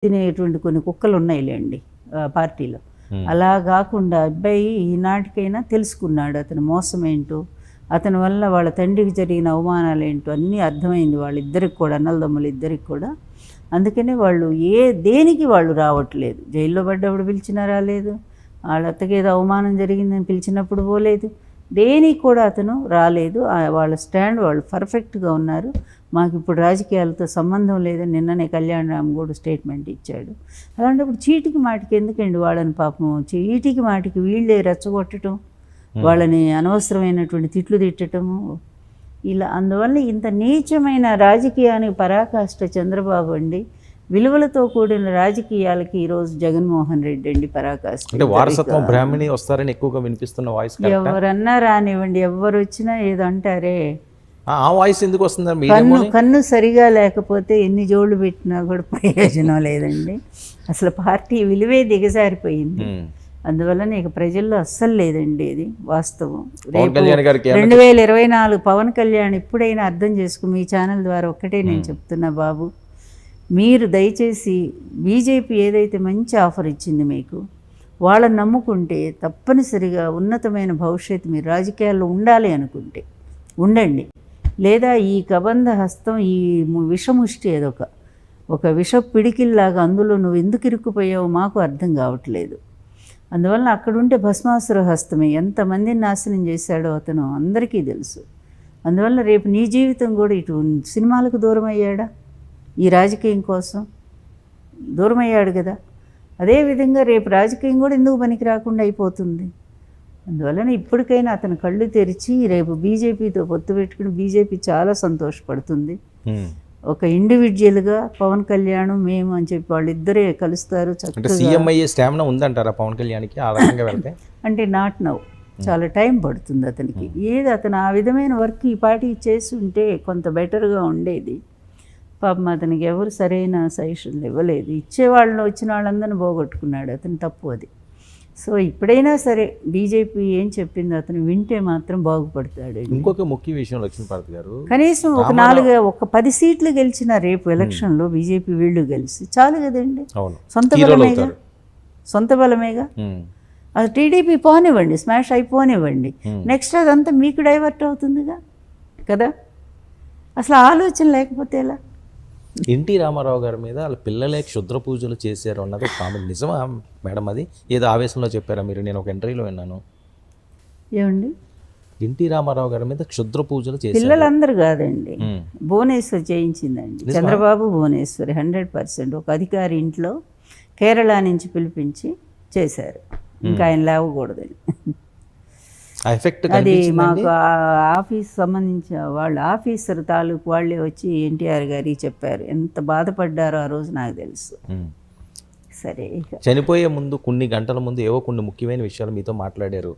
తినేటువంటి కొన్ని కుక్కలు ఉన్నాయిలేండి పార్టీలో. అలా కాకుండా అబ్బాయి ఈనాటికైనా తెలుసుకున్నాడు అతను మోసం ఏంటో, అతని వల్ల వాళ్ళ తండ్రికి జరిగిన అవమానాలు ఏంటో అన్నీ అర్థమైంది వాళ్ళిద్దరికి కూడా, అన్నలదమ్ములు ఇద్దరికి కూడా. అందుకనే వాళ్ళు దేనికి వాళ్ళు రావట్లేదు. జైల్లో పడ్డప్పుడు పిలిచినా రాలేదు, వాళ్ళ అత్తకి ఏదో అవమానం జరిగిందని పిలిచినప్పుడు పోలేదు, దేనికి కూడా అతను రాలేదు. వాళ్ళ స్టాండ్ వాళ్ళు పర్ఫెక్ట్గా ఉన్నారు. మాకు ఇప్పుడు రాజకీయాలతో సంబంధం లేదని నిన్ననే కళ్యాణరామ్ కూడా స్టేట్మెంట్ ఇచ్చాడు. అలాంటప్పుడు చీటికి మాటికి ఎందుకండి వాళ్ళని పాపం చీటికి మాటికి వీళ్ళే రెచ్చగొట్టడం, వాళ్ళని అనవసరమైనటువంటి తిట్లు తిట్టడము ఇలా. అందువల్ల ఇంత నీచమైన రాజకీయానికి పరాకాష్ట చంద్రబాబు అండి. విలువలతో కూడిన రాజకీయాలకి ఈరోజు జగన్మోహన్ రెడ్డి అండి పరాకాష్ట. అంటే వారసత్వం బ్రాహ్మణి వస్తారని ఎక్కువగా వినిపిస్తున్న వాయిస్ ఎవరన్నా రానివ్వండి, ఎవరు వచ్చినా ఏదో అంటారే. ఆ వాయిస్ ఎందుకు వస్తుంది? కన్ను సరిగా లేకపోతే ఎన్ని జోళ్ళు పెట్టినా కూడా ప్రయోజనం లేదండి. అసలు పార్టీ విలువే దిగజారిపోయింది. అందువల్ల ఇక ప్రజల్లో అస్సలు లేదండి ఇది వాస్తవం. రేపు 2024 పవన్ కళ్యాణ్ ఇప్పుడైనా అర్థం చేసుకుని మీ ఛానల్ ద్వారా ఒక్కటే నేను చెప్తున్నా బాబు, మీరు దయచేసి బీజేపీ ఏదైతే మంచి ఆఫర్ ఇచ్చింది మీకు, వాళ్ళని నమ్ముకుంటే తప్పనిసరిగా ఉన్నతమైన భవిష్యత్తు మీరు రాజకీయాల్లో ఉండాలి అనుకుంటే ఉండండి. లేదా ఈ కబంధ హస్తం, ఈ విషముష్టి ఒక విష పిడికిల్లాగా అందులో నువ్వు ఎందుకు ఇరుక్కుపోయావో మాకు అర్థం కావట్లేదు. అందువల్ల అక్కడుంటే భస్మాసుర హస్తమే ఎంతమందిని నాశనం చేశాడో అతను అందరికీ తెలుసు. అందువల్ల రేపు నీ జీవితం కూడా ఇటు సినిమాలకు దూరం అయ్యాడా, ఈ రాజకీయం కోసం దూరం అయ్యాడు కదా. అదేవిధంగా రేపు రాజకీయం కూడా ఎందుకు పనికి రాకుండా అయిపోతుంది. అందువలన ఇప్పటికైనా అతను కళ్ళు తెరిచి రేపు బీజేపీతో పొత్తు పెట్టుకుని బీజేపీ చాలా సంతోషపడుతుంది. ఒక ఇండివిజువల్గా పవన్ కళ్యాణ్ మేము అని చెప్పి వాళ్ళిద్దరే కలుస్తారు. స్టామినా ఉందంటారా పవన్ కళ్యాణ్కి ఆ రకంగా వెళ్తే? అంటే నాట్ నౌ, చాలా టైం పడుతుంది అతనికి. ఏది అతను ఆ విధమైన వర్క్ ఈ పార్టీ చేసి ఉంటే కొంత బెటర్గా ఉండేది. పాపం అతనికి ఎవరు సరైన సజెషన్లు ఇవ్వలేదు. ఇచ్చేవాళ్ళని వచ్చిన వాళ్ళందరినీ పోగొట్టుకున్నాడు అతను, తప్పు అది. సో ఇప్పుడైనా సరే బీజేపీ ఏం చెప్పింది అతను వింటే మాత్రం బాగుపడతాడు. ఇంకొక ముఖ్య విషయం లక్ష్మీపార్వతి గారు, కనీసం ఒక 10 సీట్లు గెలిచిన రేపు ఎలక్షన్లో బీజేపీ వీళ్ళు గెలిచి చాలు కదండి. సొంత బలమేగా. అది టీడీపీ పోనివ్వండి, స్మాష్ అయిపోనివ్వండి, నెక్స్ట్ అదంతా మీకు డైవర్ట్ అవుతుందిగా కదా. అసలు ఆలోచన లేకపోతే ఎలా? ఎన్టీ రామారావు గారి మీద వాళ్ళ పిల్లలే క్షుద్ర పూజలు చేశారు అన్నది కామెంట్ నిజమా మేడం? అది ఏదో ఆవేశంలో చెప్పారా మీరు? నేను ఒక ఇంటర్వ్యూలో విన్నాను. ఏమండి? ఎన్టీ రామారావు గారి మీద క్షుద్ర పూజలు చేశారు. పిల్లలందరూ కాదండి, భువనేశ్వర్ చేయించిందండి. చంద్రబాబు భువనేశ్వరి 100%. ఒక అధికారి ఇంట్లో కేరళ నుంచి పిలిపించి చేశారు, ఇంకా ఆయన లేవకూడదని. అది మాకు ఆఫీస్ సంబంధించిన వాళ్ళు ఆఫీసర్ తాలూకు వాళ్ళే వచ్చి ఎన్టీఆర్ గారికి చెప్పారు. ఎంత బాధపడ్డారో ఆ రోజు నాకు తెలుసు. సరే, చనిపోయే ముందు కొన్ని గంటల ముందు ఏవో కొన్ని ముఖ్యమైన విషయాలు మీతో మాట్లాడారు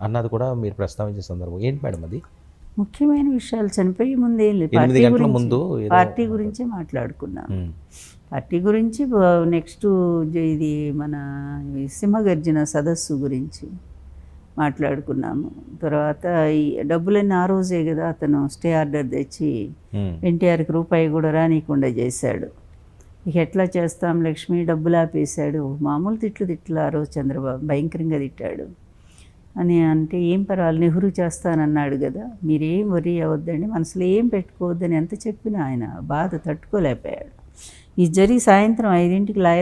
అన్నది కూడా మీరు ప్రస్తావించే సందర్భం ఏంటి మేడం? అది ముఖ్యమైన విషయాలు చనిపోయే ముందు ఏం లేదు, పార్టీ గురించే మాట్లాడుకున్నాం. పార్టీ గురించి, నెక్స్ట్ ఇది మన సింహగర్జన సదస్సు గురించి మాట్లాడుకున్నాము. తర్వాత ఈ డబ్బులన్నీ ఆ రోజే కదా అతను స్టే ఆర్డర్ తెచ్చి ఎన్టీఆర్కి రూపాయి కూడా రానియకుండా చేశాడు. ఇక ఎట్లా చేస్తాం లక్ష్మి, డబ్బులు ఆపేశాడు. మామూలు తిట్లు ఆ రోజు చంద్రబాబు భయంకరంగా తిట్టాడు. అని అంటే ఏం పర్వాలేదు నెహ్రూ చేస్తానన్నాడు కదా, మీరేం వరీ అవ్వద్దండి, మనసులో ఏం పెట్టుకోవద్దని ఎంత చెప్పినా ఆయన బాధ తట్టుకోలేకపోయాడు. ఇది జరిగి సాయంత్రం 5ంటికి లాయర్